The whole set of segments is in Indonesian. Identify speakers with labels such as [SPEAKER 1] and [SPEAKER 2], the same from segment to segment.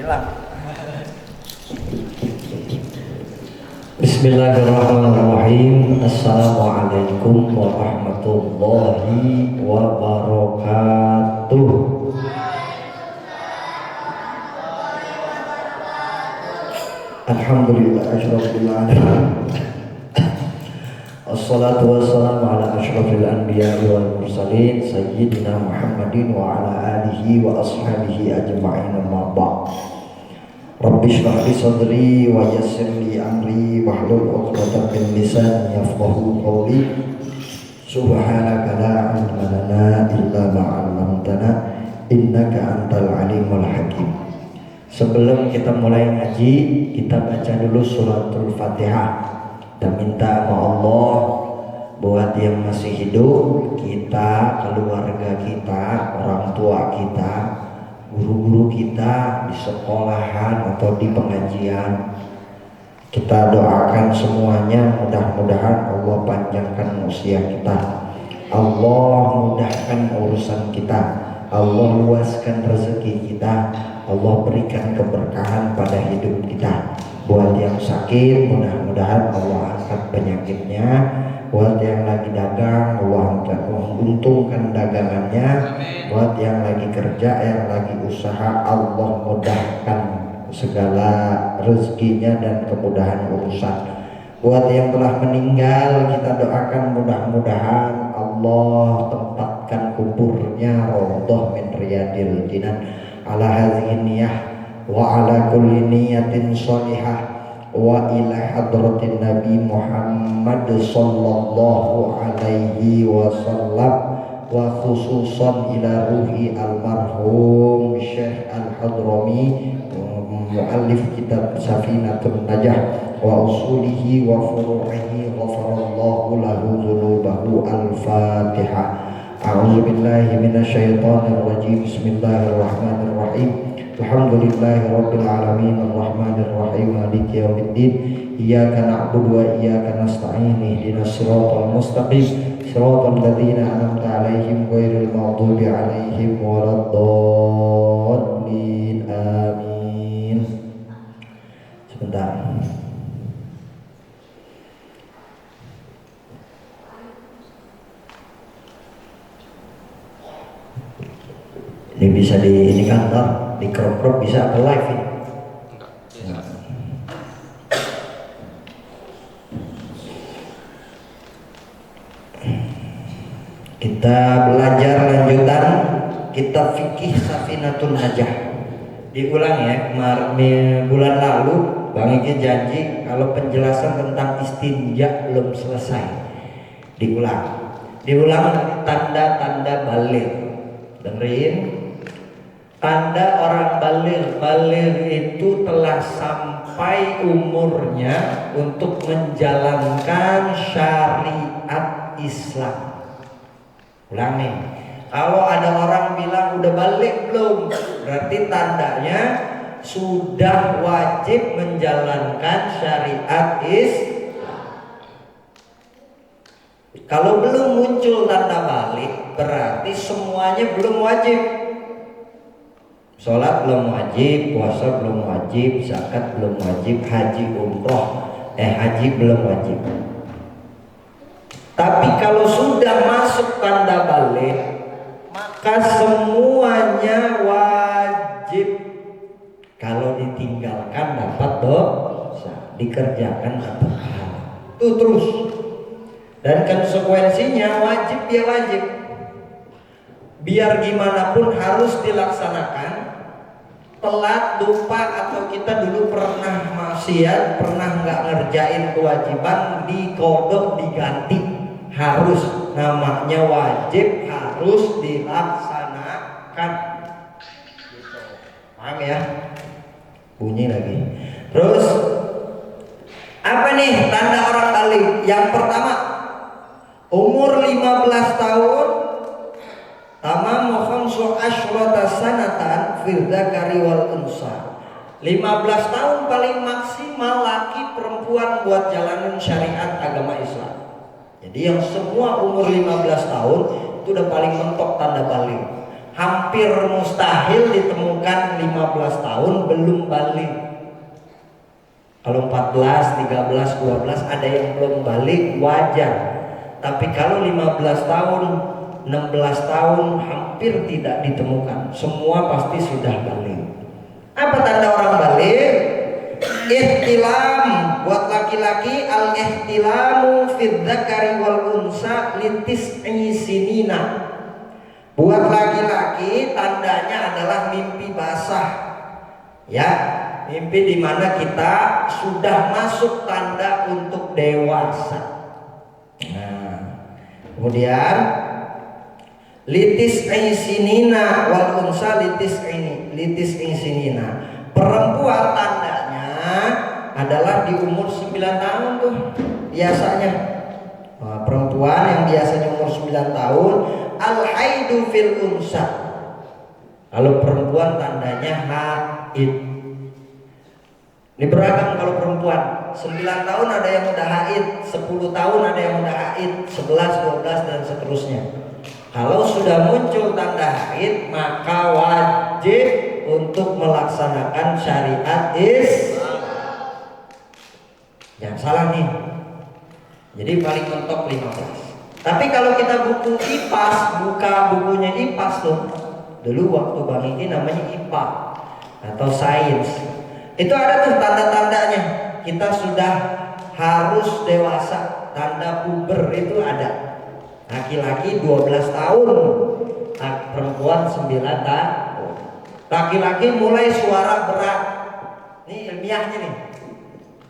[SPEAKER 1] hilang.
[SPEAKER 2] Bismillahirrahmanirrahim. Assalamualaikum warahmatullahi wabarakatuh. Alhamdulillahirabbil alamin. Assalatu wassalamu ala asyrafil anbiya'i wal mursalin sayyidina Muhammadin wa ala alihi wa ashabihi ajma'in, amma ba'd. Rabbi shrah li sadri wa yassir li amri wahlul 'uqdatam min lisani yafqahu qawli. Subhanaka la ilma lana illa ma 'allamtana innaka antal alimul hakim. Sebelum kita mulai ngaji, kita baca dulu suratul Fatihah. Kita minta sama Allah buat yang masih hidup, kita, keluarga kita, orang tua kita, guru-guru kita di sekolahan atau di pengajian, kita doakan semuanya, mudah-mudahan Allah panjangkan usia kita, Allah mudahkan urusan kita, Allah luaskan rezeki kita, Allah berikan keberkahan pada hidup kita. Buat yang sakit, mudah-mudahan Allah angkat penyakitnya. Buat yang lagi dagang, Allah untungkan dagangannya. Buat yang lagi kerja, yang lagi usaha, Allah mudahkan segala rezekinya dan kemudahan urusan. Buat yang telah meninggal, kita doakan mudah-mudahan Allah tempatkan kuburnya raudhah min riyadil jinan ala hadhihi niyah wa ala kulli niyatin sholihah wa ila hadratin Nabi Muhammad sallallahu alaihi wasallam wa khususan ila ruhi almarhum Syekh Al-Hadrami muallif kitab Safinatun Najah wa usulihi wa furu'ihi ghafarallahu lahu dzunubahu. Al-Fatihah. A'udzu billahi minasyaitonir rajim. Bismillahirrahmanirrahim. Alhamdulillahirabbil alamin arrahmanir rahim maliki yaumiddin. Iyyaka na'budu wa iyyaka nasta'in. Ihdinas siratal mustaqim. Siratal ladzina an'amta 'alaihim ghairil maghdubi 'alaihim waladdallin. Amin. Sebentar. Ini bisa di ini kan di crop bisa apa live ini? Enggak. Kita belajar lanjutan kitab fikih Safinatun Najah. Diulang ya, kemarin bulan lalu Bang Iki janji kalau penjelasan tentang istinja belum selesai. Diulang tanda-tanda baligh. Dengerin. Tanda orang baligh itu telah sampai umurnya untuk menjalankan syariat Islam. Ulang nih, kalau ada orang bilang udah baligh belum, berarti tandanya sudah wajib menjalankan syariat Islam. Kalau belum muncul tanda baligh, berarti semuanya belum wajib. Sholat belum wajib, puasa belum wajib, zakat belum wajib, haji belum wajib. Tapi kalau sudah masuk tanda baligh, maka semuanya wajib. Kalau ditinggalkan dapat dosa, dikerjakan dapat pahala. Itu terus. Dan konsekuensinya wajib ya wajib. Biar gimana pun harus dilaksanakan. Telat, lupa, atau kita dulu pernah maksiat, pernah nggak ngerjain kewajiban, dikodok, diganti, harus, namanya wajib, harus dilaksanakan. Gitu. Paham ya? Bunyi lagi. Terus apa nih tanda orang baligh? Yang pertama, umur 15 tahun. Tamamu khamsu asyrata sanatan fil dzakari wal unsa. 15 tahun paling maksimal laki perempuan buat jalanin syariat agama Islam. Jadi yang semua umur 15 tahun itu udah paling mentok tanda baligh. hampir mustahil ditemukan 15 tahun belum balik. Kalau 14, 13, 12 ada yang belum balik wajar. Tapi kalau 15 tahun, 16 tahun hampir tidak ditemukan. Semua pasti sudah balik. Apa tanda orang balik? Ihtilam buat laki-laki, al-ihtilamu fid dzakari wal unsa litis'i sinina. Buat laki-laki tandanya adalah mimpi basah. Ya, mimpi di mana kita sudah masuk tanda untuk dewasa. Nah, kemudian litis'i sinina wal unsa litis'i sinina. Perempuan tandanya adalah di umur 9 tahun tuh biasanya. Nah, perempuan yang biasanya umur 9 tahun al-haidu fil unsa. Kalau perempuan tandanya haid. Ini beragam kalau perempuan. 9 tahun ada yang udah haid, 10 tahun ada yang udah haid, 11, 12 dan seterusnya. Kalau sudah muncul tanda haid, maka wajib untuk melaksanakan syariat Jangan salah nih. Jadi paling mentok 15. Tapi kalau kita buku IPAS, buka bukunya IPAS tuh. Dulu waktu Bang Iki namanya IPA atau sains. Itu ada tuh tanda-tandanya. Kita sudah harus dewasa. Tanda puber itu ada. Laki-laki 12 tahun, perempuan 9 tahun. Laki-laki mulai suara berat. Ini ilmiahnya nih.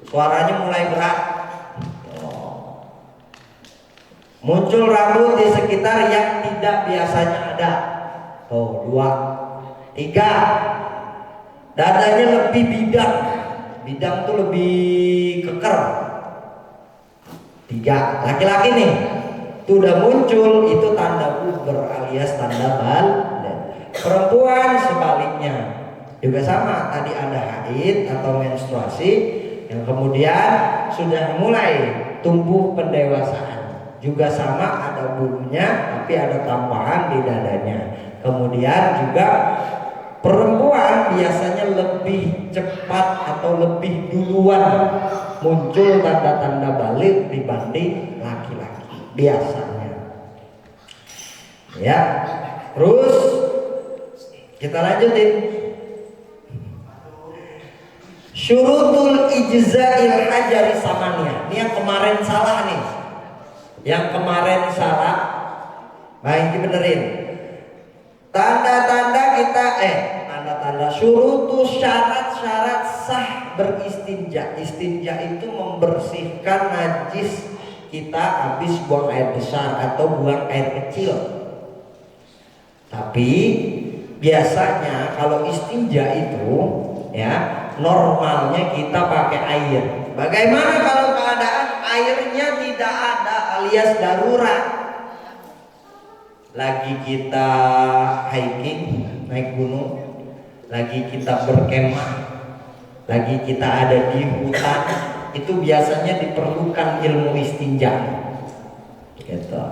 [SPEAKER 2] Suaranya mulai berat. Muncul rambut di sekitar yang tidak biasanya ada. 2. 3. Dadanya lebih bidang. Bidang tuh lebih keker. 3. Laki-laki nih, itu udah muncul, itu tanda puber alias tanda balik. Perempuan sebaliknya juga sama, tadi ada haid atau menstruasi yang kemudian sudah mulai tumbuh pendewasaan. Juga sama, ada bulunya tapi ada tambahan di dadanya. Kemudian juga perempuan biasanya lebih cepat atau lebih duluan muncul tanda-tanda balik dibanding laki-laki biasanya. Ya, terus kita lanjutin. Syurutul ijza'il hajari samania. Ini yang kemarin salah nih. Yang kemarin salah, baik dibenerin. Tanda-tanda kita tanda-tanda syurutu syarat-syarat sah beristinja. Istinja itu membersihkan najis kita habis buang air besar atau buang air kecil. Tapi biasanya kalau istinja itu ya normalnya kita pakai air. Bagaimana kalau keadaan airnya tidak ada alias darurat? Lagi kita hiking, naik gunung, lagi kita berkemah, lagi kita ada di hutan, itu biasanya diperlukan ilmu istinja. Gitu.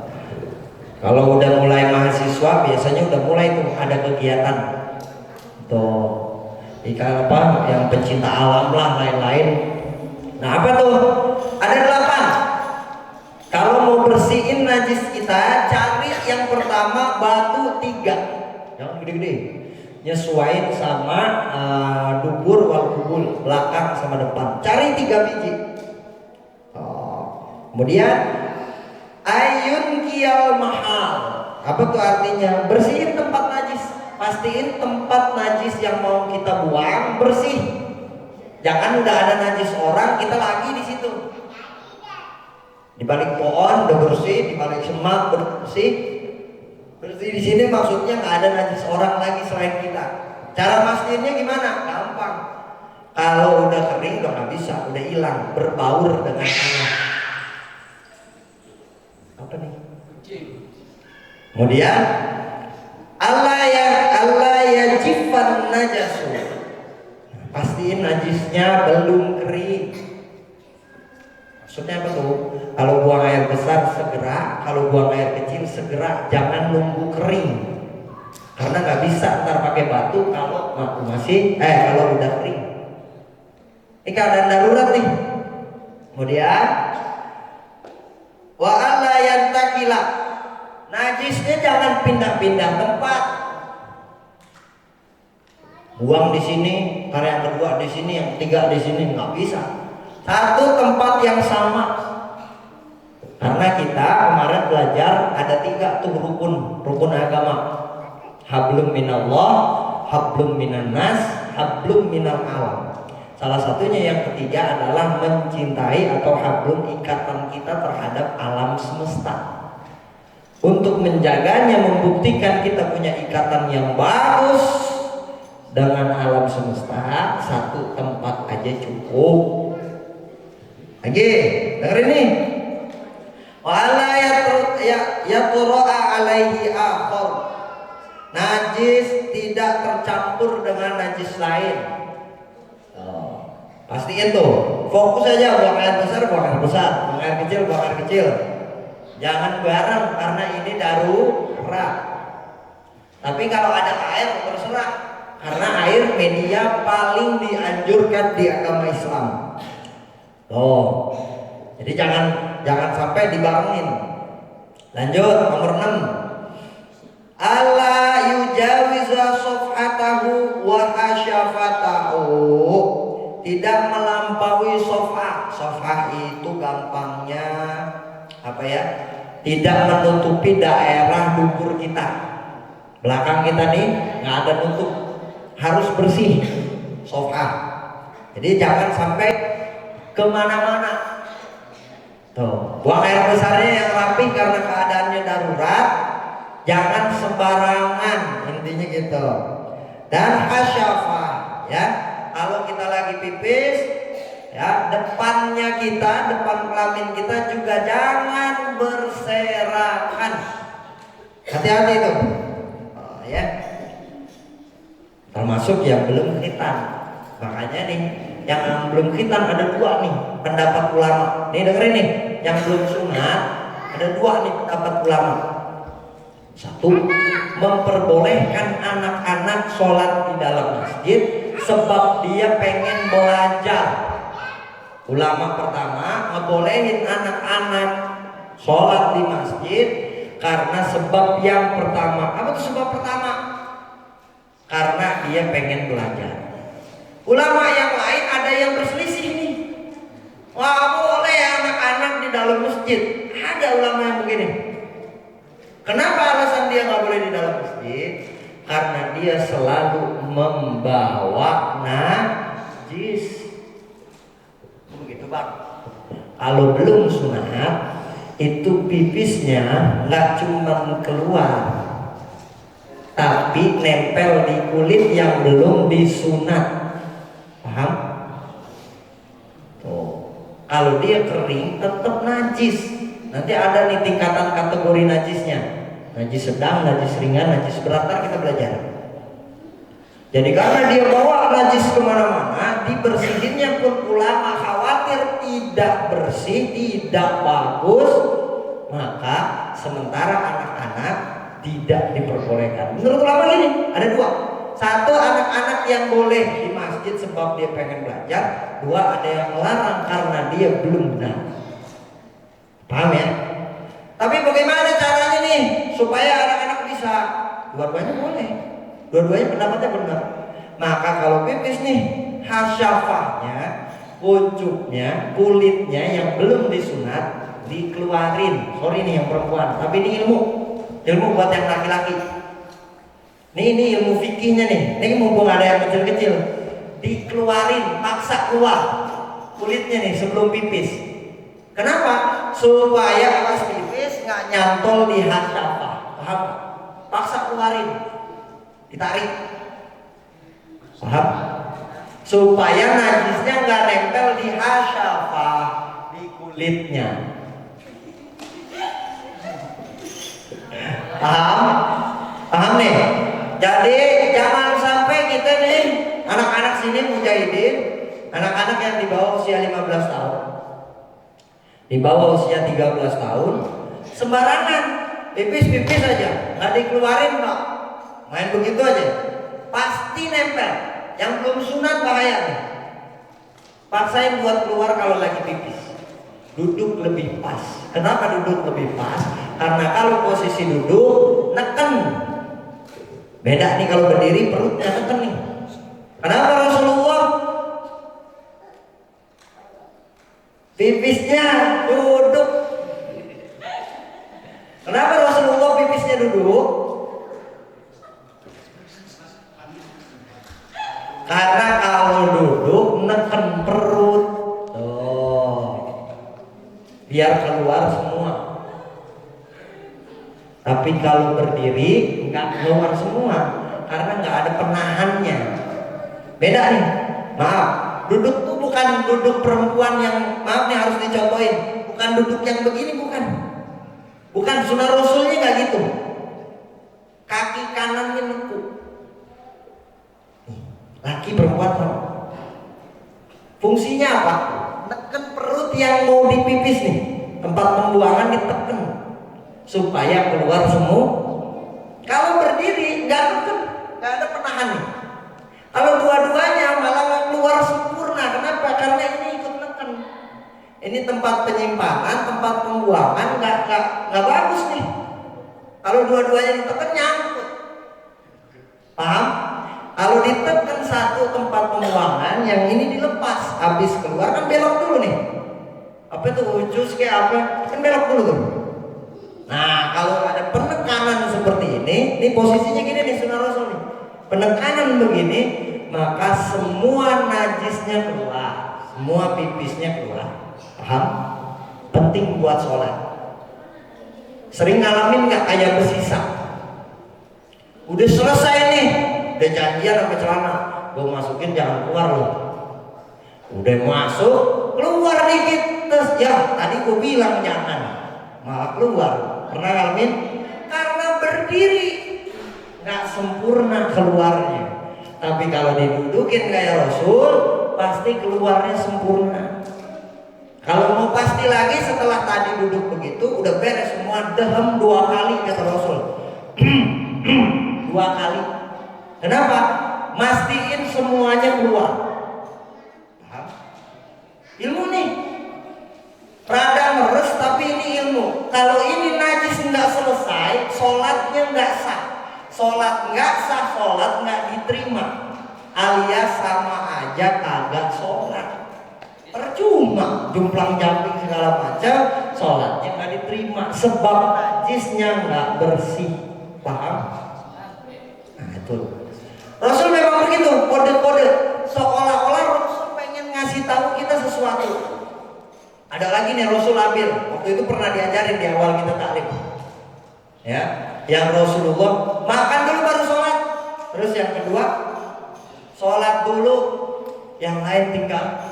[SPEAKER 2] Kalau udah mulai mahasiswa biasanya udah mulai tuh ada kegiatan. Tuh, ikan apa yang pencinta alam lah lain-lain. Nah apa tuh? Ada 8. Kalau mau bersihin najis kita, cari yang pertama batu 3, jangan gede-gede. Nyesuaiin sama dubur wal kubul, belakang sama depan. Cari 3 biji. Kemudian ayun kial mahal. Apa tuh artinya? Bersihin tempat najis. Pastiin tempat najis yang mau kita buang bersih. Jangan udah ada najis orang kita lagi di situ. Di balik pohon udah bersih, di balik semak bersih. Bersih di sini maksudnya nggak ada najis orang lagi selain kita. Cara mastiinnya gimana? Gampang. Kalau udah kering udah nggak bisa, udah hilang, berbaur dengan tanah. Apa nih? Kemudian Allah ya jifan najasu. Pastiin najisnya belum kering. Maksudnya apa tuh? Kalau buang air besar segera, kalau buang air kecil segera, jangan nunggu kering. karena nggak bisa ntar pakai batu kalau kalau udah kering. Ini keadaan darurat nih. Kemudian wa alla yantakila, najisnya jangan pindah-pindah tempat. Buang di sini, karena yang kedua di sini, yang ketiga di sini, nggak bisa. Satu tempat yang sama. Karena kita kemarin belajar ada 3 tuh rukun agama. Hablum minallah, hablum minan nas, hablum minal alam. Salah satunya yang ketiga adalah mencintai atau hablum, ikatan kita terhadap alam semesta. Untuk menjaganya, membuktikan kita punya ikatan yang bagus dengan alam semesta, satu tempat aja cukup. Lagi, dengerin nih. Wala yatura'a alaihi akhar. Najis tidak tercampur dengan najis lain. Pastiin tuh, fokus aja buang air besar, buang air besar, buang air kecil, buang air kecil. Jangan bareng karena ini darurat. Tapi kalau ada air terserah, karena air media paling dianjurkan di agama Islam. Jadi jangan sampai dibarengin. Lanjut nomor 6. Alla yujawiza sof'atahu wa hasyafatahu. Tidak melampaui sof'ah. Sof'ah itu gampangnya apa ya? Tidak menutupi daerah dubur kita. Belakang kita nih nggak ada nutup, harus bersih sof'ah. Jadi jangan sampai kemana-mana. Tuh, buang air besarnya yang rapi karena keadaannya darurat. Jangan sembarangan, intinya gitu. Dan hasyafah, ya. Kalau kita lagi pipis, ya, depannya kita, depan kelamin kita juga jangan berserakan. Hati-hati itu, ya. Termasuk yang belum khitan. Makanya nih, yang belum khitan ada 2 nih pendapat ulama. Nih dengerin nih, yang belum sunat ada 2 nih pendapat ulama. 1, memperbolehkan anak-anak sholat di dalam masjid sebab dia pengen belajar. Ulama pertama ngebolehin anak-anak sholat di masjid karena sebab yang pertama. Apa tuh sebab pertama? Karena dia pengen belajar. Ulama yang lain ada yang berselisih nih. Wah, boleh anak-anak di dalam masjid. Ada ulama yang begini. Kenapa alasan dia nggak boleh di dalam masjid? Karena dia selalu membawa najis. Begitu bang. Kalau belum sunat, itu pipisnya nggak cuma keluar, tapi nempel di kulit yang belum disunat. Paham? Tuh. Kalau dia kering tetap najis. Nanti ada nih tingkatan kategori najisnya. Najis sedang, najis ringan, najis berat. Ntar kita belajar. Jadi karena dia bawa najis kemana-mana, dibersihinnya pun ulama khawatir tidak bersih, tidak bagus, maka sementara anak-anak tidak diperbolehkan. Menurut ulama ini ada 2. 1, anak-anak yang boleh di masjid sebab dia pengen belajar. 2, ada yang melarang karena dia belum benar. Paham ya? Tapi bagaimana caranya nih supaya anak-anak bisa? Dua-duanya boleh. Dua-duanya pendapatnya benar. Maka kalau pipis nih, hasyafahnya, pucuknya, kulitnya yang belum disunat dikeluarin. Sorry nih yang perempuan, tapi ini ilmu buat yang laki-laki. Ini ilmu fikihnya nih. Ini mumpung ada yang kecil-kecil, dikeluarin, paksa keluar kulitnya nih sebelum pipis. Kenapa? Supaya pas pipis nggak nyantol di hasyafah. Paham? Paksa keluarin, ditarik. Paham? Supaya najisnya nggak nempel di hasyafah, di kulitnya. Paham? Paham nih? Jadi jangan sampai kita nih anak-anak sini mujahidin, anak-anak yang di bawah usia 15 tahun, di bawah usia 13 tahun, sembarangan pipis aja, nggak dikeluarin Pak, main begitu aja, pasti nempel. Yang belum sunat bahaya nih. Paksain buat keluar kalau lagi pipis. Duduk lebih pas. Kenapa duduk lebih pas? Karena kalau posisi duduk neken. Beda nih kalau berdiri perutnya neken nih. Kenapa Rasulullah pipisnya duduk? Kenapa Rasulullah pipisnya duduk? Karena kalau duduk neken perut. Biar keluar semua. Tapi kalau berdiri nggak keluar semua karena nggak ada penahannya. Beda nih. Maaf, duduk tuh bukan duduk perempuan yang maaf nih harus dicontohin. Bukan duduk yang begini, bukan. Bukan, sunnah Rasulnya nggak gitu. Kaki kanannya nekuk. Laki perempuan sama. Fungsinya apa? Neken perut yang mau dipipis nih, tempat pembuangan diteken supaya keluar semua. Kalau berdiri nggak neken, nggak ada penahan nih. Kalau dua-duanya malah nggak keluar sempurna. Kenapa? Karena ini ikut neken. Ini tempat penyimpanan, tempat pembuangan nggak bagus nih. Kalau dua-duanya ditekan nyangkut. Paham? Kalau ditekan satu tempat pembuangan, yang ini dilepas, habis keluar kan belok dulu nih. Apa itu jus kayak apa? Kan belok dulu tuh. Nah, kalau ada penekanan seperti ini posisinya gini nih sunnah Rasul nih. Penekanan begini, maka semua najisnya keluar, semua pipisnya keluar. Paham? Penting buat sholat. Sering ngalamin nggak kayak bersisa? Udah selesai nih. Udah janjian sama celana, gue masukin jangan keluar loh. Udah masuk, keluar dikit, terus ya tadi gue bilang jangan, malah keluar. Pernah ngalamin? Karena berdiri nggak sempurna keluarnya. Tapi kalau didudukin kayak Rasul, pasti keluarnya sempurna. Kalau mau pasti lagi setelah tadi duduk begitu, udah beres semua, dehem 2 kali kata Rasul. 2 kali. Kenapa? Mastiin semuanya keluar. Paham? Ilmu nih. Rada meres tapi ini ilmu. Kalau ini najis nggak selesai, sholatnya nggak sah. Sholat nggak sah, sholat nggak diterima. Alias sama aja kagak sholat. Percuma, jumplang jamping segala macam, sholatnya nggak diterima. Sebab najisnya nggak bersih. Paham? Nah itu. Rasul memang begitu, kode-kode seolah-olah Rasul pengen ngasih tahu kita sesuatu. Ada lagi nih Rasul Abil, waktu itu pernah diajarin di awal kita taklim. Ya, yang Rasulullah makan dulu baru sholat. Terus yang kedua, sholat dulu, yang lain tinggal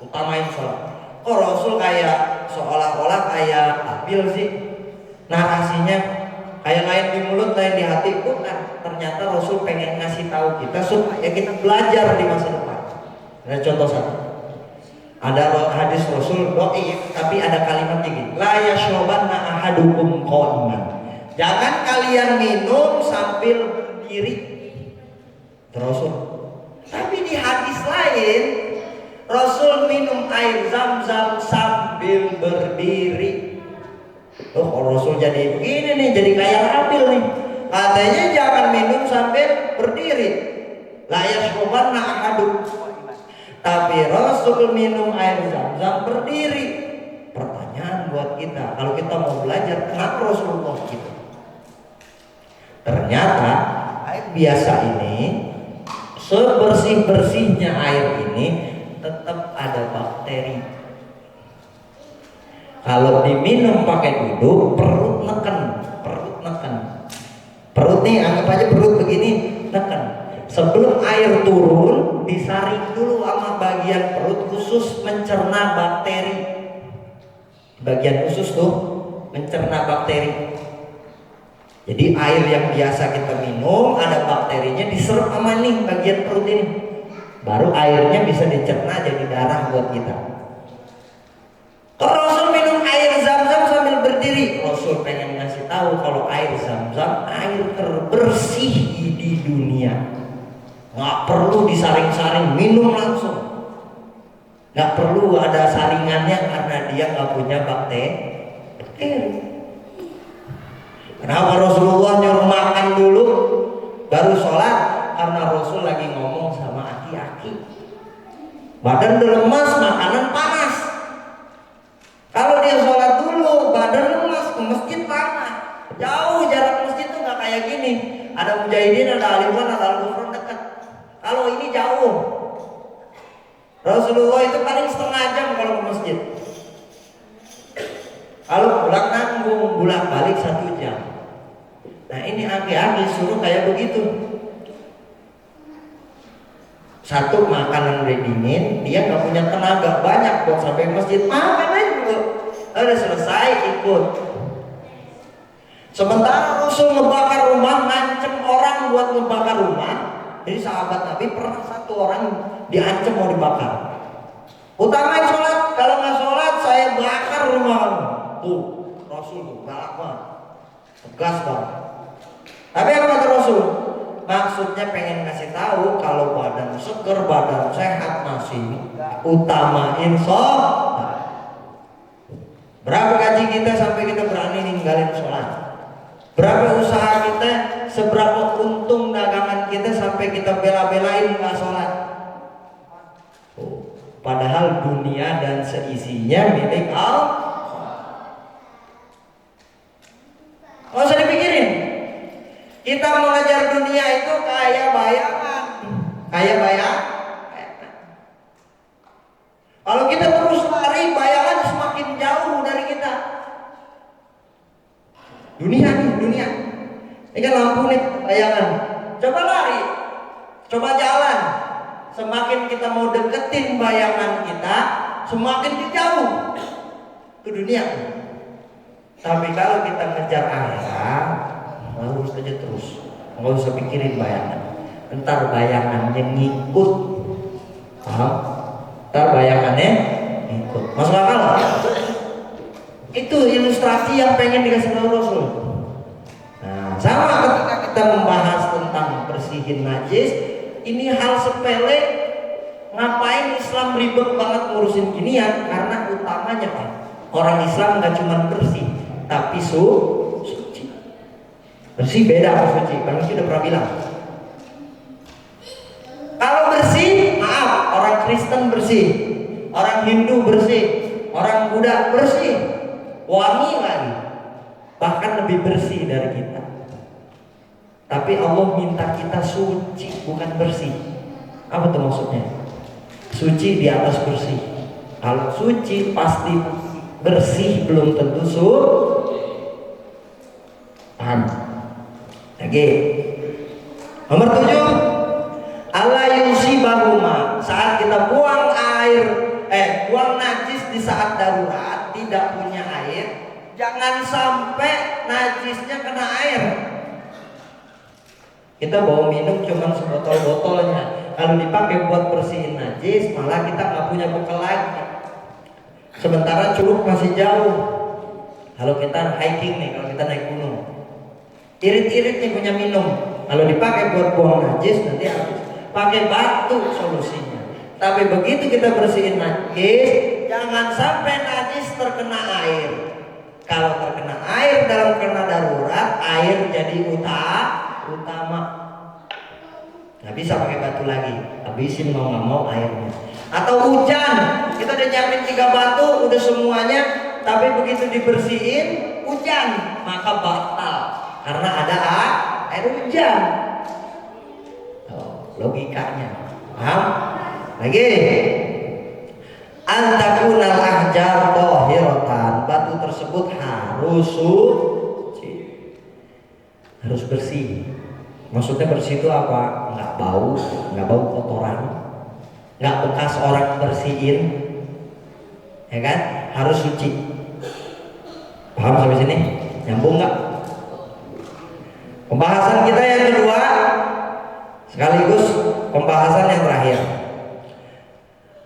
[SPEAKER 2] utamain sholat. Kok Rasul kayak seolah-olah kayak Abil sih? Narasinya kayak lain di mulut, lain di hati. Bukan. Ternyata Rasul pengen ngasih tahu kita supaya kita belajar di masa depan. Ada contoh satu. Ada hadis Rasul dhaif, tapi ada kalimat gini. La yashrabanna ahadukum qa'iman. Jangan kalian minum sambil berdiri. Rasul. Tapi di hadis lain Rasul minum air Zam-Zam sambil berdiri. Oh, kalau Rasul jadi begini nih, jadi kayak Abil nih. Katanya jangan minum sambil berdiri. La yashrabanna ahadukum. Tapi Rasul minum air Zam-Zam berdiri. Pertanyaan buat kita, kalau kita mau belajar, kenapa Rasulullah gitu? Ternyata air biasa ini, sebersih-bersihnya air ini, tetap ada bakteri. Kalau diminum pakai duduk, perut neken. Perut nih, anggap aja perut begini, neken. Sebelum air turun, disaring dulu sama bagian perut khusus mencerna bakteri. Bagian khusus tuh mencerna bakteri. Jadi air yang biasa kita minum ada bakterinya diserap sama nih bagian perut ini. Baru airnya bisa dicerna jadi darah buat kita. Kalau Rasul minum air Zam-Zam sambil berdiri, Rasul pengen ngasih tahu kalau air Zam-Zam air terbersih bersih di dunia. Nggak perlu disaring-saring, minum langsung. Nggak perlu ada saringannya karena dia nggak punya bakteri. Kenapa Rasulullah nyuruh makan dulu baru sholat? Karena Rasul lagi ngomong sama aki-aki. Badan udah lemas, makanan panas. Kalau dia sholat dulu, badan lemas, ke masjid panas. Jauh jarak masjid tuh nggak kayak gini. Ada mujahidin, ada aliman, ada al-ghufran dekat. Kalau ini jauh. Rasulullah itu paling setengah jam kalau ke masjid. Kalau pulang nanggung, pulang balik 1 jam. Nah ini aki-aki suruh kayak begitu. Satu, makanan udah dingin, dia nggak punya tenaga banyak buat sampai masjid, makan aja dulu. Udah selesai ikut. Sementara Rasul ngebakar rumah, ngancem orang buat ngebakar rumah. Jadi sahabat Nabi pernah satu orang diancam mau dibakar. Utamain sholat, kalau nggak sholat saya bakar rumah kamu. Tuh Rasul tuh galak banget, tegas banget. Tapi apa kata Rasul? Maksudnya pengen ngasih tahu kalau badan seger, badan sehat masih utamain sholat. Berapa gaji kita sampai kita berani ninggalin sholat? Berapa usaha kita, seberapa untung dagangan kita sampai kita bela-belain nggak sholat? Padahal dunia dan seisinya milik Allah. Nggak usah dipikirin. Kita mengejar dunia itu kayak bayangan. Kalau kita terus lari, bayangan semakin jauh dari kita. Dunia. Ini kan lampu nih, bayangan. Coba lari, coba jalan. Semakin kita mau deketin bayangan kita, semakin jauh ke dunia. Tapi kalau kita ngejar akhirat, lurus aja terus, nggak usah pikirin bayangan. Ntar bayangannya ngikut, paham? Ntar bayangannya ngikut. Masuk akal? Itu ilustrasi yang pengen dikasih tahu Rasul. Nah, sama ketika kita membahas tentang bersihin najis, ini hal sepele. Ngapain Islam ribet banget ngurusin ginian? Karena utamanya kan orang Islam nggak cuma bersih, tapi suci. Bersih beda sama suci. Bang Isi udah pernah bilang. Kalau bersih, maaf, orang Kristen bersih, orang Hindu bersih, orang Buddha bersih, wangi lagi, bahkan lebih bersih dari kita. Tapi Allah minta kita suci, bukan bersih. Apa tuh maksudnya? Suci di atas bersih. Kalau suci pasti bersih, belum tentu suci. Paham? Oke. Nomor 7, Allah yusibahuma. Saat kita buang najis di saat darurat, tidak punya air, jangan sampai najisnya kena air. Kita bawa minum cuma sebotol-botolnya. Kalau dipakai buat bersihin najis, malah kita nggak punya bekal lagi. Sementara Curug masih jauh. Kalau kita hiking nih, kalau kita naik gunung, irit-irit nih punya minum. Kalau dipakai buat buang najis nanti habis. Pakai batu solusinya. Tapi begitu kita bersihin najis, jangan sampai najis terkena air. Kalau terkena air dalam kena darurat, air jadi utama. Nggak bisa pakai batu lagi, habisin mau nggak mau airnya. Atau hujan, kita udah nyiapin 3 batu, udah semuanya, tapi begitu dibersihin hujan, maka batal karena ada air hujan. Logikanya, paham? Lagi, antakunal ahjar tahiratan, batu tersebut harus suci, harus bersih. Maksudnya bersih itu apa? Nggak bau kotoran, nggak bekas orang bersihin, ya kan? Harus suci. Paham sampai sini? Nyambung nggak? Pembahasan kita yang kedua, sekaligus pembahasan yang terakhir,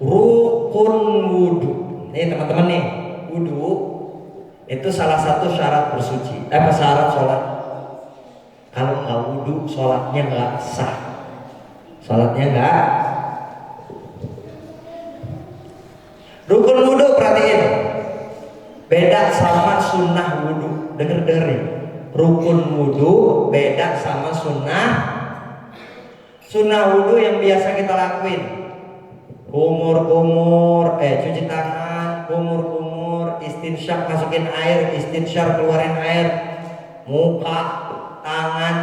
[SPEAKER 2] rukun wudhu. Nih teman-teman nih, wudhu itu salah satu syarat bersuci, syarat sholat. Kalau nggak wudhu, sholatnya nggak sah. Sholatnya nggak. Rukun wudhu perhatiin, beda sama sunnah wudhu. Denger ya. Rukun wudhu beda sama sunnah. Sunnah wudhu yang biasa kita lakuin, cuci tangan, kumur, istinsyaq masukin air, istinsyaq keluarin air, muka, tangan,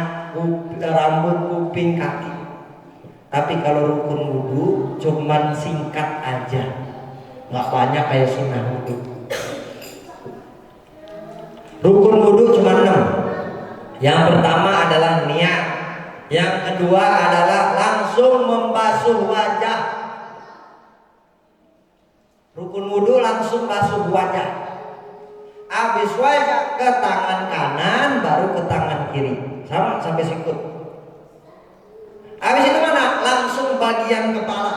[SPEAKER 2] rambut, kuping, kaki. Tapi kalau rukun wudhu cuman singkat aja, nggak banyak kayak sunnah wudhu. Rukun wudhu cuma 6. Yang pertama adalah niat. Yang kedua adalah langsung membasuh wajah. Rukun wudhu langsung basuh wajah. Habis wajah ke tangan kanan, baru ke tangan kiri, sama sampai sikut. Habis itu mana? Langsung bagian kepala.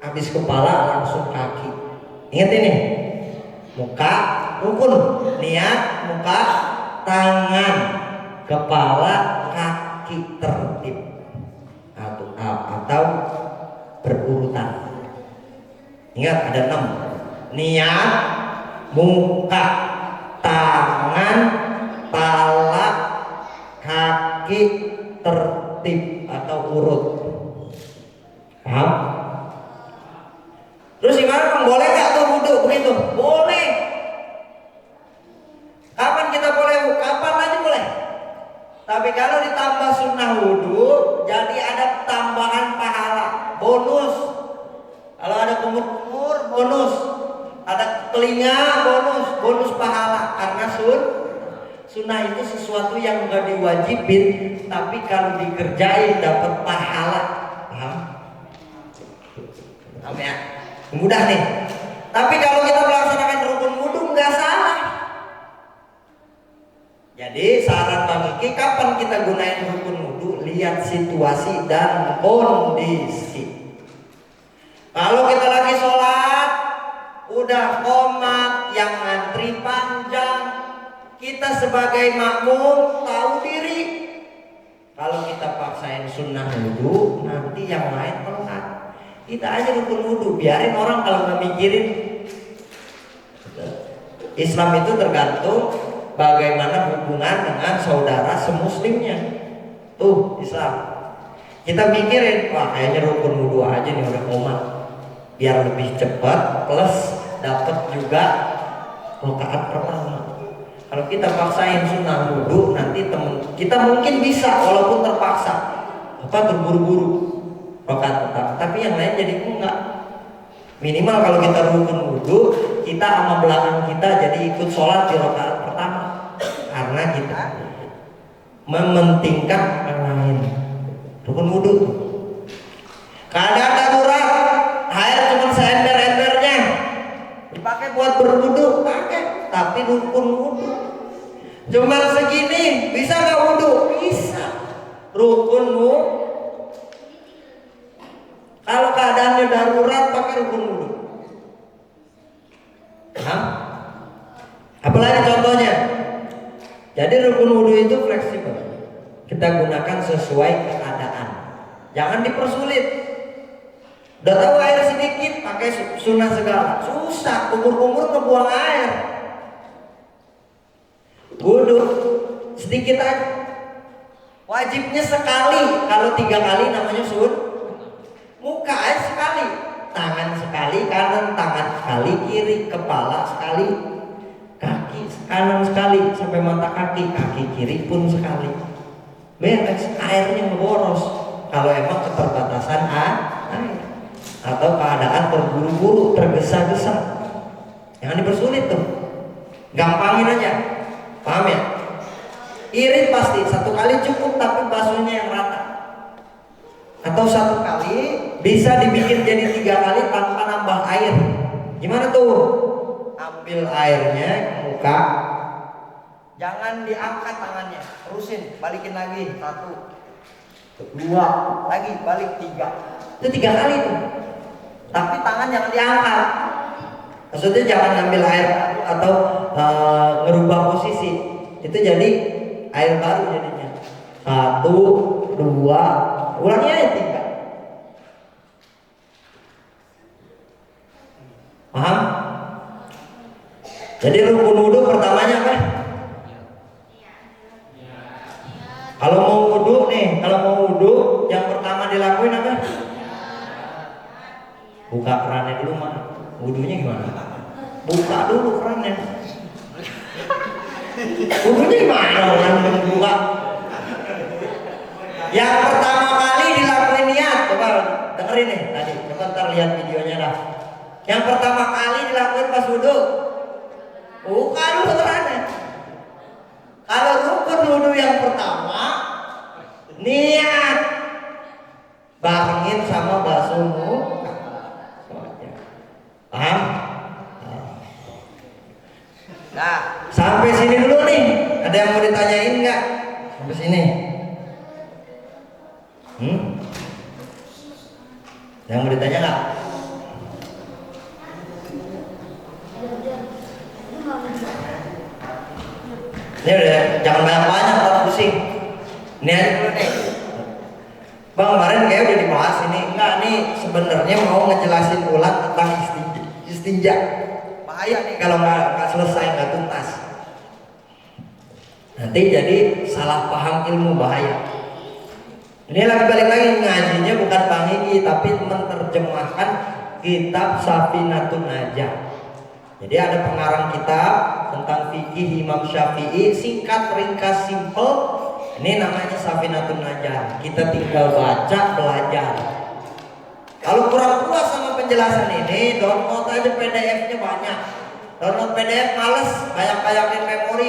[SPEAKER 2] Habis kepala langsung kaki. Ingat ini, muka rukun, niat, muka, tangan, kepala, kaki tertib atau berurutan. Ingat ada 6. Niat, muka, tangan, kepala, kaki tertib atau urut. Paham? Terus gimana Bang? Boleh nggak tuh wudhu begitu? Boleh. Kapan kita boleh? Kapan aja boleh. Tapi kalau ditambah sunnah wudhu, jadi ada tambahan pahala, bonus. Kalau ada kumur, bonus. Ada telinga, bonus pahala. Karena sunnah itu sesuatu yang nggak diwajibin, tapi kalau dikerjain dapat pahala. Paham? Paham ya? Mudah nih. Tapi kalau kita melaksanakan rukun wudhu nggak salah. Jadi saran Bang Iki, kapan kita gunain rukun wudhu? Lihat situasi dan kondisi. Kalau kita lagi sholat, udah qomat, yang ngantri panjang, kita sebagai makmum tahu diri. Kalau kita paksain sunnah wudhu, nanti yang lain telat. Kita aja rukun wudhu, biarin orang kalau nggak mikirin. Islam itu tergantung bagaimana hubungan dengan saudara semuslimnya. Tuh Islam. Kita mikirin, wah kayaknya rukun wudhu aja nih udah qomat, biar lebih cepat plus dapat juga rakaat pertama. Kalau kita paksain sunnah wudhu, nanti temen kita mungkin bisa walaupun terpaksa, terburu-buru rakaat pertama, tapi yang lain jadi enggak. Minimal kalau kita rukun wudhu, kita sama belakang kita jadi ikut sholat di rakaat pertama, karena kita mementingkan yang lain. Rukun wudhu. Keadaan darurat, air cuma seember-embernya, dipakai buat berwudhu, pakai. Tapi rukun wudhu cuma segini, bisa nggak wudhu? Bisa. Rukun wudhu. Kalau keadaannya darurat, pakai rukun wudhu. Apalagi contohnya? Jadi rukun wudhu itu fleksibel. Kita gunakan sesuai keadaan. Jangan dipersulit. Udah tahu air sedikit, pakai sunnah segala. Susah, kumur-kumur ngebuang air. Wudhu sedikit aja. Wajibnya sekali. Kalau 3 kali namanya muka aja sekali, tangan sekali kanan, tangan sekali kiri, kepala sekali, kaki kanan sekali sampai mata kaki, kaki kiri pun sekali. Beres, airnya ngeboros. Kalau emang keterbatasan air atau keadaan terburu-buru, tergesa-gesa, jangan dipersulit tuh, gampangin aja. Paham ya? Irit pasti 1 kali cukup, tapi basuhnya yang rata. Atau 1 kali bisa dibikin jadi 3 kali tanpa nambah air. Gimana tuh? Ambil airnya ke muka, jangan diangkat tangannya, terusin, balikin lagi 1, 2, lagi balik 3. Itu 3 kali tuh. Tapi tangan jangan diangkat. Maksudnya jangan ambil air atau ngerubah posisi. Itu jadi air baru jadinya. Satu, dua, ulangi aja tiga. Paham? Jadi rukun wudhu pertamanya apa? Kalau mau wudhu nih, yang pertama dilakuin apa? Buka kerannya dulu mah. Wudhunya gimana? Buka dulu kerannya. Wudhunya gimana? Orang buka. Yang pertama kali dilakuin niat, coba dengerin nih tadi. Coba ntar lihat videonya dah. Yang pertama kali dilakuin pas wudhu, buka dulu kerannya. Kalau rukun wudhu yang pertama, niat barengin sama basuh muka. Paham? Nah, sampai sini dulu nih. Ada yang mau ditanyain nggak? Sampai sini. Yang mau ditanya nggak? Ini udah, jangan banyak-banyak kalau pusing. Ini aja dulu nih. Bang, kemarin kayak udah dibahas ini. Enggak, nih sebenarnya mau ngejelasin ulang tentang istinja. Bahaya nih kalau nggak selesai, nggak tuntas. Nanti jadi salah paham ilmu, bahaya. Ini lagi balik lagi ngajinya bukan Bang Higi, tapi menerjemahkan kitab Safinatun Najah. Jadi ada pengarang kitab tentang fikih Imam Syafi'i, singkat, ringkas, simple. Ini namanya Safinatun Najah. Kita tinggal baca, belajar. Kalau kurang puas sama penjelasan ini, download aja PDF-nya banyak. Download PDF males, banyak-banyakin memori,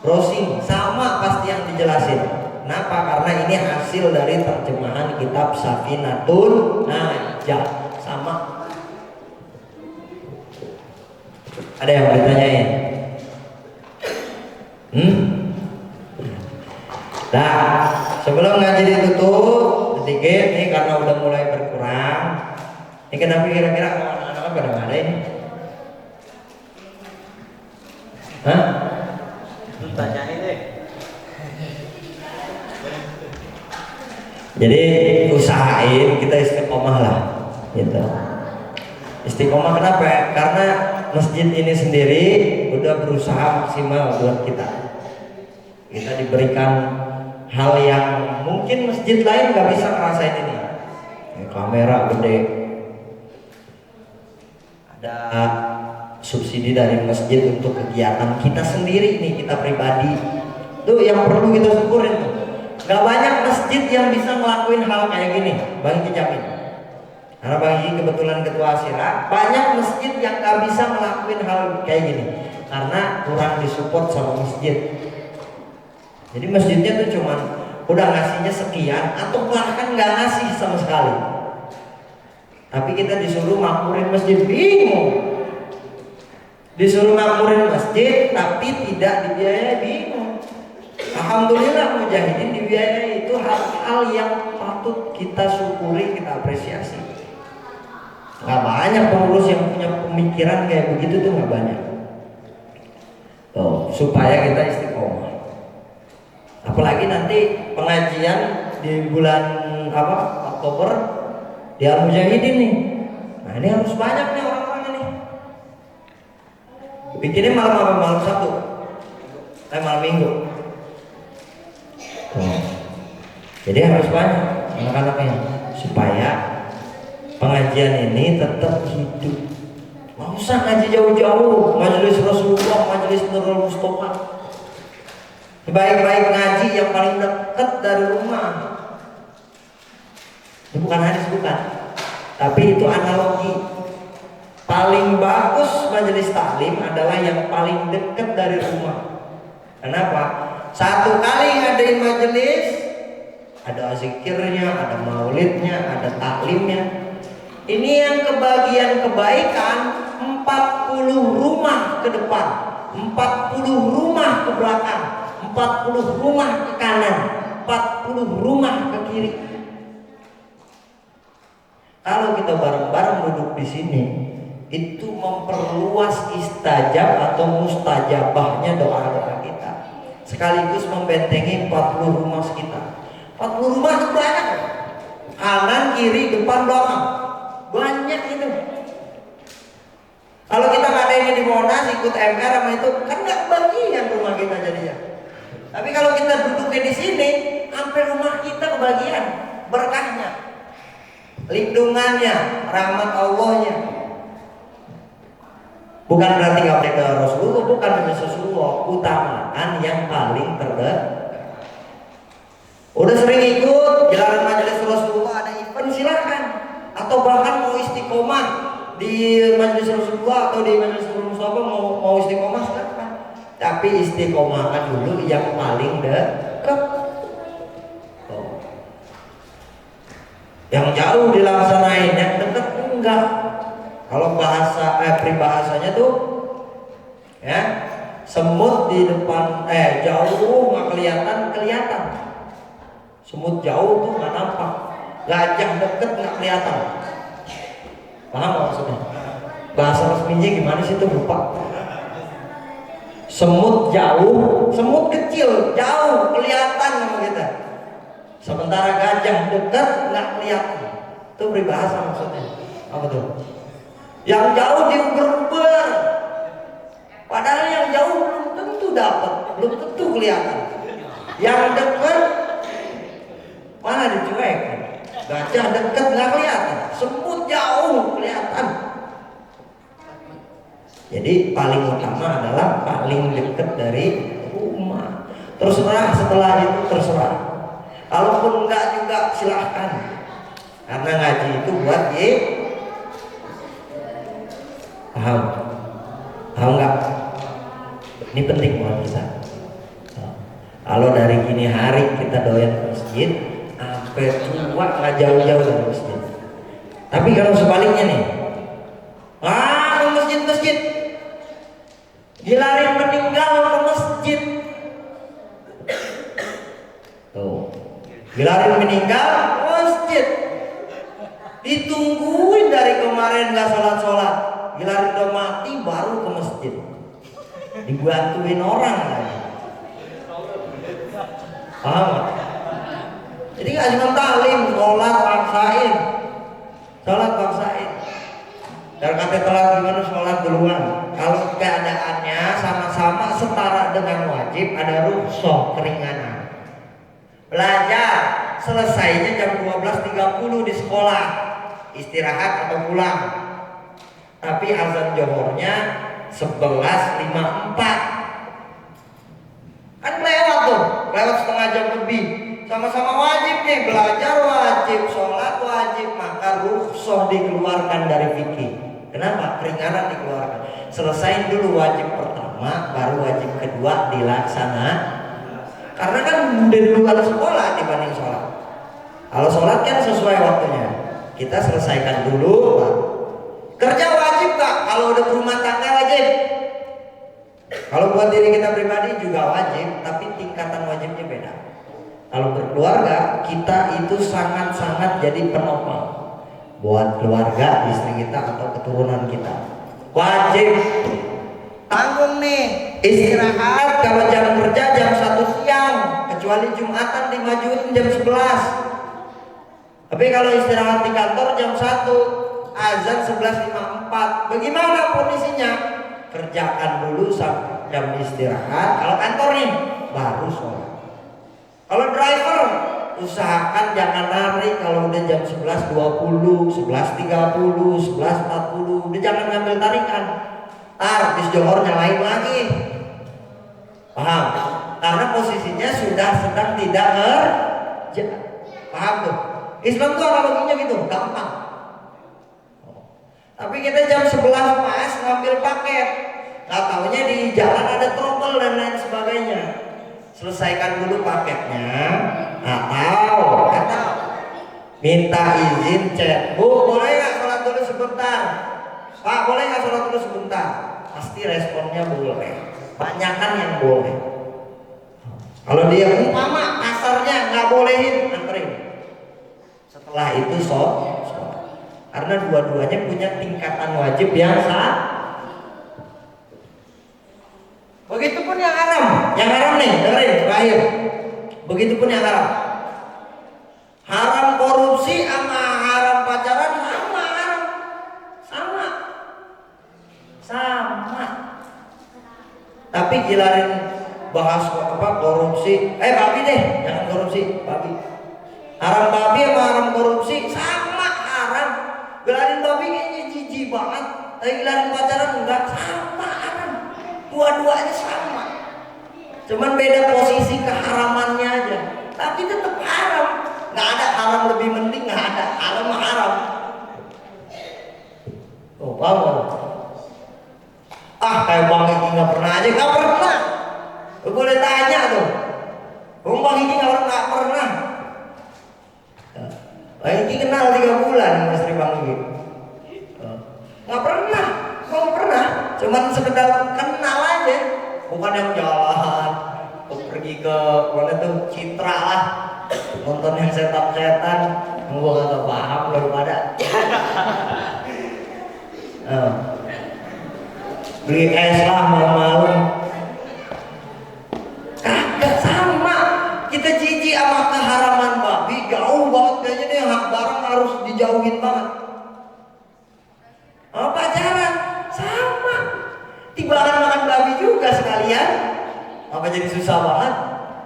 [SPEAKER 2] browsing sama pasti yang dijelasin. Kenapa? Karena ini hasil dari terjemahan kitab Safinatun Najah. Sama. Ada yang mau ditanyain? Nah, sebelum ngaji ditutup sedikit nih karena udah mulai berkurang. Ini kenapa kira-kira anak-anak pada nggak ada ini? Hah?
[SPEAKER 1] Tanyain deh.
[SPEAKER 2] Jadi usahain kita istiqomah lah, gitu. Istiqomah kenapa? Karena masjid ini sendiri udah berusaha maksimal buat kita. Kita diberikan hal yang mungkin masjid lain nggak bisa ngerasain ini. Kamera gede, ada subsidi dari masjid untuk kegiatan kita sendiri nih, kita pribadi. Tuh yang perlu kita syukurin tuh. Gak banyak masjid yang bisa ngelakuin hal kayak gini, Bang Higi jamin. Karena Bang Higi kebetulan ketua Asira, banyak masjid yang gak bisa ngelakuin hal kayak gini karena kurang disupport sama masjid. Jadi masjidnya tuh cuman udah ngasihnya sekian atau bahkan gak ngasih sama sekali. Tapi kita disuruh makmurin masjid, bingung. Disuruh makmurin masjid tapi tidak dibiayai, bingung. Alhamdulillah mujahidin dibiayai, itu hal-hal yang patut kita syukuri, kita apresiasi. Gak banyak pengurus yang punya pemikiran kayak begitu tuh, gak banyak. Tuh, supaya kita istiqomah. Apalagi nanti pengajian di bulan Oktober di Al-Mujahidin nih. Nah ini harus banyak nih orang-orang ini. Bikinnya malam apa? Malam Sabtu? Malam Minggu. Jadi harus banyak anak-anaknya supaya pengajian ini tetap hidup. Nggak usah ngaji jauh-jauh, majelis Rasulullah, majelis Nurul Mustafa. Sebaik-baik ngaji yang paling dekat dari rumah. Itu bukan hadis, bukan, tapi itu analogi. Paling bagus majelis taklim adalah yang paling dekat dari rumah. Kenapa? Satu kali ngadain majelis, ada zikirnya, ada maulidnya, ada taklimnya. Ini yang kebagian kebaikan 40 rumah ke depan, 40 rumah ke belakang, 40 rumah ke kanan, 40 rumah ke kiri. Kalau kita bareng-bareng duduk di sini, itu memperluas istajab atau mustajabahnya doa-doa kita. sekaligus membentengi 40 rumah sekitar. 40 rumah itu banyak, kanan, kiri, depan, belakang, banyak itu. Kalau kita ngadain di Monas ikut MR sama itu kan nggak kebagian rumah kita jadinya. Tapi kalau kita duduknya di sini, sampai rumah kita kebagian berkahnya, lindungannya, rahmat Allahnya. Bukan berarti nggak boleh ke Rasulullah, bukan hanya Rasulullah, utamakan yang paling terdekat. Udah sering ikut gelaran majelis Rasulullah, ada event silahkan, atau bahkan mau istiqomah di majelis Rasulullah atau di majelis Rasulullah mau istiqomah silahkan. Tapi istiqomahkan dulu yang paling dekat. Yang jauh dilaksanain, yang dekat enggak. Kalau bahasa peribahasanya tuh ya, semut di depan jauh nggak kelihatan. Semut jauh tuh nggak nampak, gajah deket nggak kelihatan. Paham nggak maksudnya? Bahasa resminya gimana sih tuh, lupa. Semut jauh, semut kecil jauh kelihatan sama kita. Sementara gajah dekat nggak kelihatan. Itu peribahasa maksudnya. Apa tuh? Yang jauh diuber-uber, padahal yang jauh belum tentu dapat, belum tentu kelihatan. Yang dekat mana dicuekin. Gajah dekat nggak kelihatan, semut jauh kelihatan. Jadi paling utama adalah paling dekat dari rumah. Terserah setelah itu terserah. Kalaupun enggak juga silahkan. Karena ngaji itu buat paham? Paham nggak? Ini penting buat kita. Kalau dari gini hari kita doyan ke masjid, sampai tua nggak jauh-jauh dari masjid. Tapi kalau sebaliknya nih, ke masjid, dilarin meninggal ke masjid. Tuh, dilarin meninggal ke masjid. Ditungguin dari kemarin nggak sholat. Giliran udah mati baru ke masjid, dibantuin orang lagi. Paham? Jadi nggak cuma talim, sholat paksain. Dan kata telat gimana sholat duluan? Kalau keadaannya sama-sama setara dengan wajib, ada rukhsah keringanan. Belajar selesainya jam 12.30 di sekolah, istirahat atau pulang. Tapi azan johornya 11.54. Kan lewat setengah jam lebih. Sama-sama wajib nih, belajar wajib, sholat wajib, maka rukhsah dikeluarkan dari fikih. Kenapa? Keringanan dikeluarkan. Selesai dulu wajib pertama, baru wajib kedua dilaksanakan. Karena kan udah duluan sekolah dibanding sholat. Kalau sholat kan sesuai waktunya, kita selesaikan dulu, Pak. Kerja wajib Kak, kalau udah berumah tangga wajib. Kalau buat diri kita pribadi juga wajib, tapi tingkatan wajibnya beda. Kalau berkeluarga, kita itu sangat-sangat jadi penopang buat keluarga, istri kita atau keturunan kita. Wajib tanggung nih, istirahat kalau jam kerja jam 1 siang, kecuali Jumatan dimajuin jam 11. Tapi kalau istirahat di kantor jam 1, azan 11.54. Bagaimana kondisinya? Kerjakan dulu sampai jam istirahat. Kalau kantor nih baru sholat. Kalau driver usahakan jangan lari kalau udah jam 11.20, 11.30, 11.40. Udah jangan ngambil tarikan. Bis johor nyalain lagi. Paham? Karena posisinya sudah sedang tidak kerja. Paham tuh? Islam tuh analoginya gitu, gampang. Tapi kita jam 11 pas ngambil paket, nggak taunya di jalan ada trouble dan lain sebagainya. Selesaikan dulu paketnya, atau minta izin chat, Bu boleh nggak sholat dulu sebentar? Pak boleh nggak sholat dulu sebentar? Pasti responnya boleh, banyakan yang boleh. Kalau dia umpama kasarnya nggak bolehin, anterin. Setelah itu sholat. Karena dua-duanya punya tingkatan wajib yang sama. Begitupun yang haram. Yang haram nih, dengerin terakhir. Begitupun yang haram. Haram korupsi sama haram pacaran sama haram. Sama. Tapi gilarin bahas korupsi. Babi deh, jangan korupsi, babi. Haram babi sama haram korupsi sama haram. Gilarin babi kayaknya jijik banget. Tapi gilarin pacaran enggak, sama haram. Dua-duanya sama. Cuman beda posisi keharamannya aja. Tapi tetap haram. Nggak ada haram lebih mending, nggak ada. Haram haram. Oh, paham gak? Kayak Bang Iki nggak pernah aja, nggak pernah. Lu boleh tanya tuh. Bang Iki nggak pernah. Bang Iki kenal 3 bulan sama istri Bang Iki. Nggak pernah. Cuman sekedar kenal aja. Bukan yang jalan pergi ke mana tuh Citra lah, nonton yang setan-setan. Gua kagak paham daripada beli es lah malam-malam. Kagak sama. Kita jijik sama keharaman babi, jauh banget kayaknya deh, hak barang harus dijauhin banget. Pacaran sama. Tibakan makan babi juga sekalian. Apa jadi susah banget?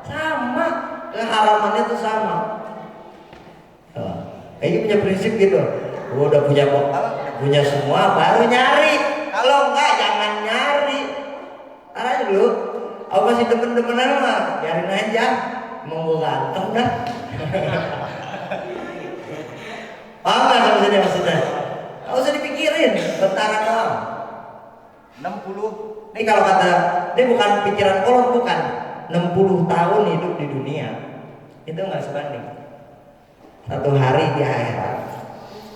[SPEAKER 2] Sama. Keharamannya tuh sama. Ini punya prinsip gitu. Gua udah punya semua, baru nyari. Kalau enggak jangan nyari. Ntar aja dulu. Aku masih demen-demenan mah, biarin aja. Mau gua ganteng dah. Paham gak maksudnya? Gak usah dipikirin, bentaran doang. 60. Ini kalau kata, ini bukan pikiran kolot, bukan. 60 tahun hidup di dunia, itu nggak sebanding. 1 hari di akhirat,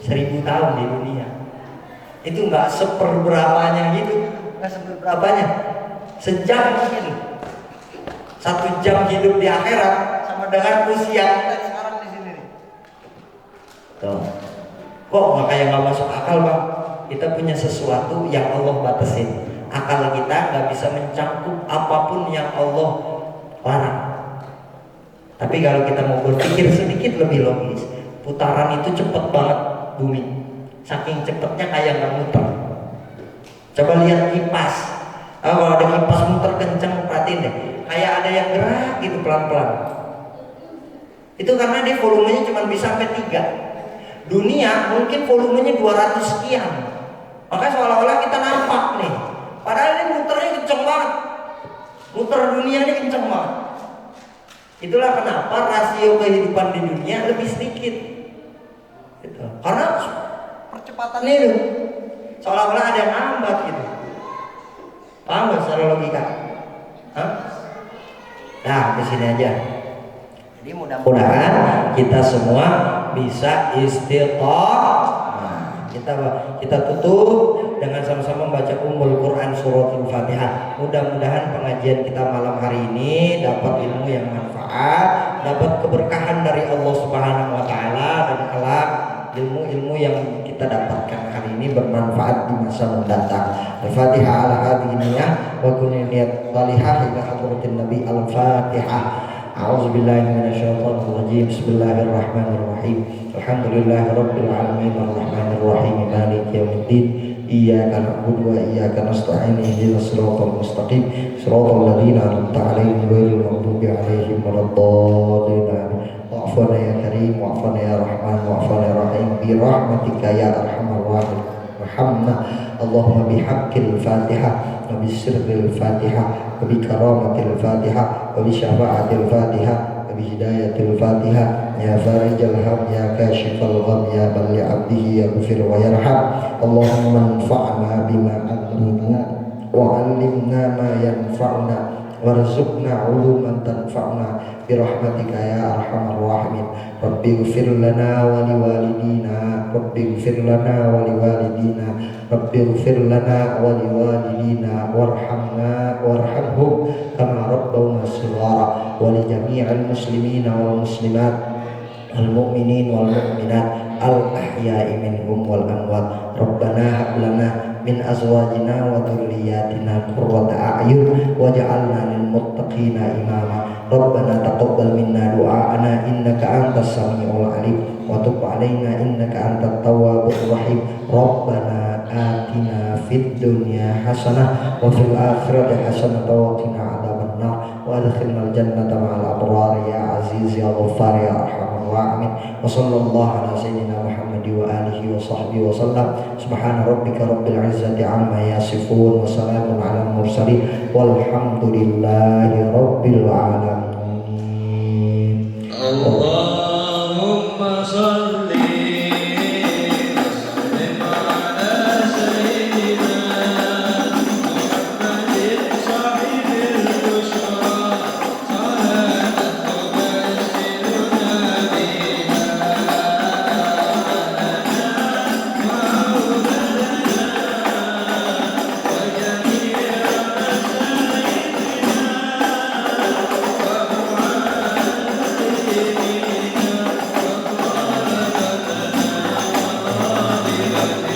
[SPEAKER 2] 1000 tahun di dunia. Itu nggak seperberapanya hidup, nggak seperberapanya. Sejam mungkin. 1 jam hidup di akhirat sama dengan usia kita sekarang di sini. Tuh. Kok nggak kayak nggak masuk akal, Bang? Kita punya sesuatu yang Allah batasin. Akal kita nggak bisa mencangkup apapun yang Allah larang. Tapi kalau kita mau berpikir sedikit lebih logis, putaran itu cepet banget bumi. Saking cepetnya kayak nggak muter. Coba lihat kipas. Kalau ada kipas muter kenceng, perhatiin deh. Kayak ada yang gerak gitu pelan-pelan. Itu karena dia volumenya cuma bisa sampai 3. Dunia mungkin volumenya 200 sekian. Maka seolah-olah kita nampak nih. Padahal ini muternya kenceng banget. Muter dunia ini kenceng banget. Itulah kenapa rasio kehidupan di dunia lebih sedikit. Gitu. Karena percepatannya itu seolah-olah ada yang lambat gitu. Paham gak secara logika? Nah, di sini aja. Jadi mudah-mudahan kita semua bisa istiqomah. Kita tutup dengan sama-sama membaca Ummul Quran suratul Fatihah. Mudah-mudahan pengajian kita malam hari ini dapat ilmu yang manfaat, dapat keberkahan dari Allah Subhanahu wa taala, dan kelak ilmu-ilmu yang kita dapatkan hari ini bermanfaat di masa mendatang. Al-Fatihah ala hadhihi niyyah wa kulli niyyat salihah ila hadratin Nabi. Al-Fatihah. A'udzubillahi minasyaitonir rajim. Bismillahirrahmanirrahim. Alhamdulillahirabbil alamin arrahmanir rahim maliki yaumiddin. Iyyaka na'budu wa iyyaka nasta'in. Ihdinas siratal mustaqim. Siratal ladzina an'amta 'alaihim ghairil maghdubi 'alaihim waladdallin. Wa'fana ya karim, wa'fana ya rahman, wa'fana ya rahim, bi rahmatika ya arhamar rahimin. Warhamna Allahumma bihaqqil Fatihah wa bisirril Fatihah wa bi karamatil Fatihah wa bi syafa'atil Fatihah wa bi hidayatil Fatihah ya farijal ham ya kashifal gham ya man li 'abdihi yaghfir wa yarham. Allahumma anfa'na bima 'allamtana wa 'allimna ma yanfa'una warzuqna 'uluman tanfa'una bi rahmatika ya arhamar rahimin. Rabbighfir lana wa liwalidina, Rabbighfir lana wa liwalidina, Rabbighfir lana wa liwalidina, warhamna warhamhum kama rabbawna shighara, wa li jami'il muslimina wal muslimat المؤمنين والمؤمنات الأحياء منهم والأموات ربنا هب لنا من أزواجنا وذرياتنا قرة أعين واجعلنا للمتقين إماما ربنا تقبل منا دعاءنا إنك أنت السميع العليم وتب علينا إنك أنت التواب الرحيم ربنا آتنا في الدنيا حسنة وفي الآخرة حسنة وقنا عذاب النار وأدخلنا الجنة مع الأبرار يا عزيز يا غفار يا أرحم الراحمين وصلى الله على سيدنا محمد وآله وصحبه وسلم سبحان ربك رب العزة عما يصفون وسلام على المرسلين والحمد لله رب العالمين.
[SPEAKER 1] اللهم صل على